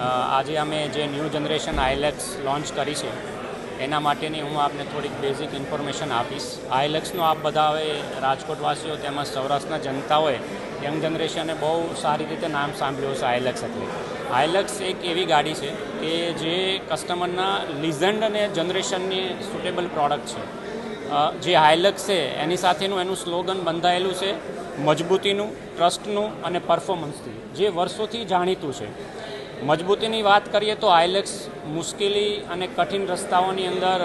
આજે અમે જે ન્યૂ જનરેશન આઇલેક્સ લોન્ચ કરી છે એના માટેની હું આપને થોડીક બેઝિક ઇન્ફોર્મેશન આપીશ. આઇલેક્સનો આપ બધા હવે રાજકોટવાસીઓ તેમજ સૌરાષ્ટ્રના જનતાઓએ યંગ જનરેશને બહુ સારી રીતે નામ સાંભળ્યું છે આઇલેક્સ એટલે. આઇલેક્સ એક એવી ગાડી છે કે જે કસ્ટમરના લિઝન્ડ અને જનરેશનની સુટેબલ પ્રોડક્ટ છે. જે આઇલેક્સ છે એની સાથેનું એનું સ્લોગન બંધાયેલું છે મજબૂતીનું, ટ્રસ્ટનું અને પરફોર્મન્સથી, જે વર્ષોથી જાણીતું છે. મજબૂતીની વાત કરીએ તો આઇલેક્સ મુશ્કેલી અને કઠિન રસ્તાઓની અંદર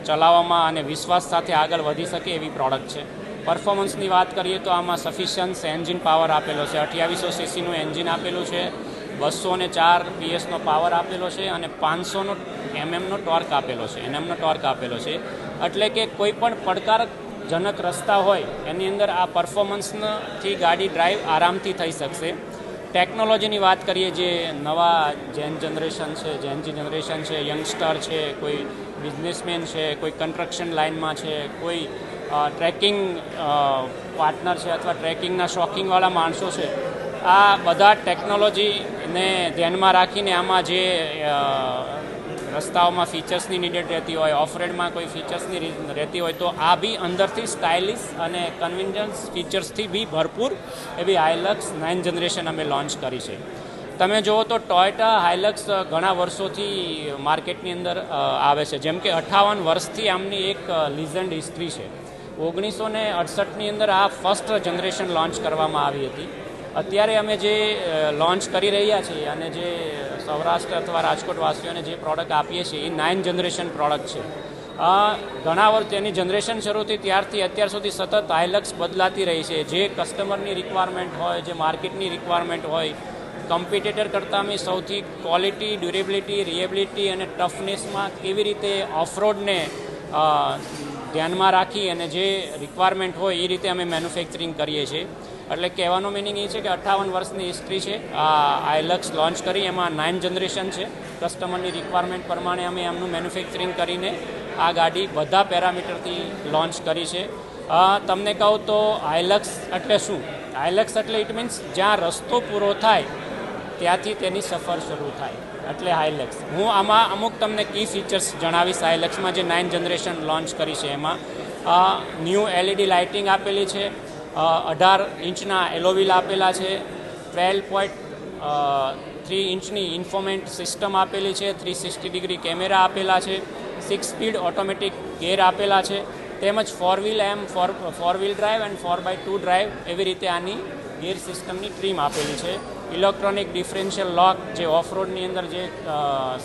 ચલાવવામાં અને વિશ્વાસ સાથે આગળ વધી શકે એવી પ્રોડક્ટ છે. પરફોર્મન્સની વાત કરીએ તો આમાં સફિશિયન્સ એન્જિન પાવર આપેલો છે, 2800 સીસીનું એન્જિન આપેલું છે, 204 પીએસનો પાવર આપેલો છે અને 500 એમએમનો ટોર્ક આપેલો છે, એનએમનો ટોર્ક આપેલો છે. એટલે કે કોઈ પણ પડકારજનક રસ્તા હોય એની અંદર આ પરફોર્મન્સથી ગાડી ડ્રાઈવ આરામથી થઈ શકશે. ટેકનોલોજીની વાત કરીએ, જે નવા જેનજી જનરેશન છે, યંગસ્ટર છે, કોઈ બિઝનેસમેન છે, કોઈ કન્સ્ટ્રક્શન લાઇનમાં છે, કોઈ ટ્રેકિંગ પાર્ટનર છે અથવા ટ્રેકિંગના શોખીનવાળા માણસો છે, આ બધા ટેકનોલોજીને ધ્યાનમાં રાખીને આમાં જે રસ્તાઓમાં ફીચર્સની નીડેડ રહેતી હોય, ઓફરેડમાં કોઈ ફીચર્સની રહેતી હોય, તો આ બી અંદરથી સ્ટાઇલિશ અને કન્વિન્જન્સ ફીચર્સથી બી ભરપૂર એવી હાઇલક્સ 9 જનરેશન અમે લોન્ચ કરી છે. તમે જુઓ તો ટોયોટા હાઇલક્સ ઘણા વર્ષોથી માર્કેટની અંદર આવે છે. જેમ કે 58 વર્ષથી આમની એક લીઝન્ડ હિસ્ટ્રી છે. 1968ની અંદર આ ફર્સ્ટ જનરેશન લોન્ચ કરવામાં આવી હતી. અત્યારે અમે જે લોન્ચ કરી રહ્યા છીએ અને જે સૌરાષ્ટ્ર અથવા રાજકોટવાસીઓને જે પ્રોડક્ટ આપીએ છીએ એ 9 જનરેશન પ્રોડક્ટ છે. ઘણા વર્ષ તેની જનરેશન શરૂ થઈ ત્યારથી અત્યાર સુધી સતત હાઇલક્સ બદલાતી રહી છે. જે કસ્ટમરની રિક્વાયરમેન્ટ હોય, જે માર્કેટની રિક્વાયરમેન્ટ હોય, કોમ્પિટિટર કરતાં અમે સૌથી ક્વોલિટી, ડ્યુરેબિલિટી, રિએબિલિટી અને ટફનેસમાં કેવી રીતે ઓફરોડને ધ્યાનમાં રાખી અને જે રિક્વાયરમેન્ટ હોય એ રીતે અમે મેન્યુફેક્ચરિંગ કરીએ છીએ. એટલે કહેવાનો મિનિંગ એ છે કે 58 વર્ષની હિસ્ટ્રી છે આ આઇલક્સ લોન્ચ કરી, એમાં 9 જનરેશન છે. કસ્ટમરની રિક્વાયરમેન્ટ પ્રમાણે અમે એમનું મેન્યુફેક્ચરિંગ કરીને આ ગાડી બધા પેરામીટરથી લોન્ચ કરી છે. તમને કહું તો આઇલક્સ એટલે શું? આઇલક્સ એટલે ઇટ મીન્સ જ્યાં રસ્તો પૂરો થાય ત્યાંથી તેની સફર શરૂ થાય, એટલે હાઇલક્સ. હું આમાં અમુક તમને કી ફીચર્સ જણાવીશ હાઇલક્સમાં જે 9 જનરેશન લોન્ચ કરી છે. એમાં ન્યૂ એલઈડી લાઇટિંગ આપેલી છે, 18 ઇંચના એલોવીલ આપેલા છે, 12.3 ઇંચની ઇન્ફોમેન્ટ સિસ્ટમ આપેલી છે, 360 ડિગ્રી કેમેરા આપેલા છે, 6 સ્પીડ ઓટોમેટિક ગેર આપેલા છે, તેમજ 4 wheel drive and 4x2 drive એવી રીતે આની ગેર સિસ્ટમની ટ્રીમ આપેલી છે. ઇલેક્ટ્રોનિક ડિફરન્શિયલ લોક, જે ઓફરોડની અંદર જે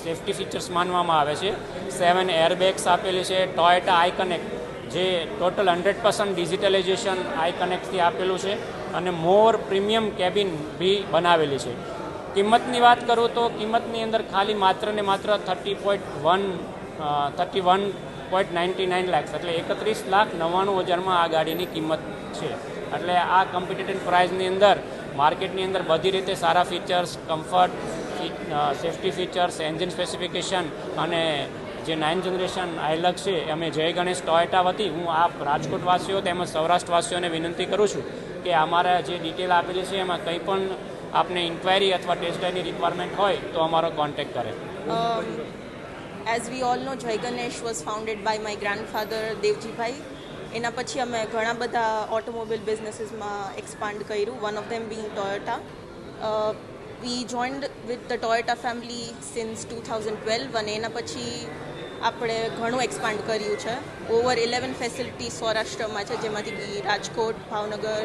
સેફ્ટી ફીચર્સ માનવામાં આવે છે, 7 એરબેગ્સ આપેલી છે, ટોયોટા આઈ કનેક્ટ જે ટોટલ 100% ડિજિટલાઇઝેશન આઈ કનેક્ટથી આપેલું છે અને મોર પ્રીમિયમ કેબિન બી બનાવેલી છે. કિંમતની વાત કરું તો કિંમતની અંદર ખાલી માત્ર ને માત્ર 31.99 લાખ એટલે 31,99,000 આ ગાડીની કિંમત છે. એટલે આ કોમ્પિટિટિવ પ્રાઇસની અંદર માર્કેટની અંદર બધી રીતે સારા features, comfort, safety features, engine specification અને જે 9 જનરેશન આઇલક્સ છે, અમે જય ગણેશ ટોયોટા વતી હું આ રાજકોટવાસીઓ તેમજ સૌરાષ્ટ્રવાસીઓને વિનંતી કરું છું કે અમારા જે ડિટેલ આપેલી છે એમાં કંઈ પણ આપને ઇન્ક્વાયરી અથવા ટેસ્ટ ડ્રાઈવની રિક્વાયરમેન્ટ હોય તો અમારો કોન્ટેક્ટ કરે. As we all know, Jai Ganesh was founded by my grandfather Devji Bhai. એના પછી અમે ઘણા બધા ઓટોમોબાઈલ બિઝનેસીસમાં એક્સપાન્ડ કર્યું, one of them being Toyota. We joined with the Toyota family since 2012 અને એના પછી આપણે ઘણું એક્સપાન્ડ કર્યું છે. ઓવર 11 ફેસિલિટીઝ સૌરાષ્ટ્રમાં છે, જેમાંથી રાજકોટ, ભાવનગર,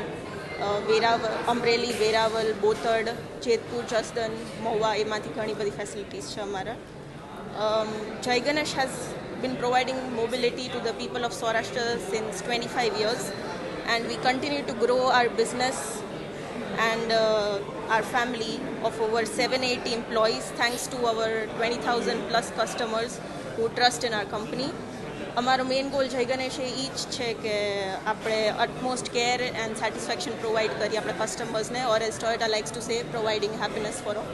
અમરેલી, વેરાવલ, બોતડ, જેતપુર, જસદન, મહુવા, એમાંથી ઘણી બધી ફેસિલિટીઝ છે અમારા. Jai Ganesh has been providing mobility to the people of Saurashtra since 25 years, and we continue to grow our business and our family of over 780 employees thanks to our 20,000 plus customers who trust in our company. અમારો main goal Jay Ganesh એ જ છે કે આપણે utmost care and satisfaction provide કરીએ આપણે કસ્ટમર્સને, or as Toyota likes to say providing happiness for all.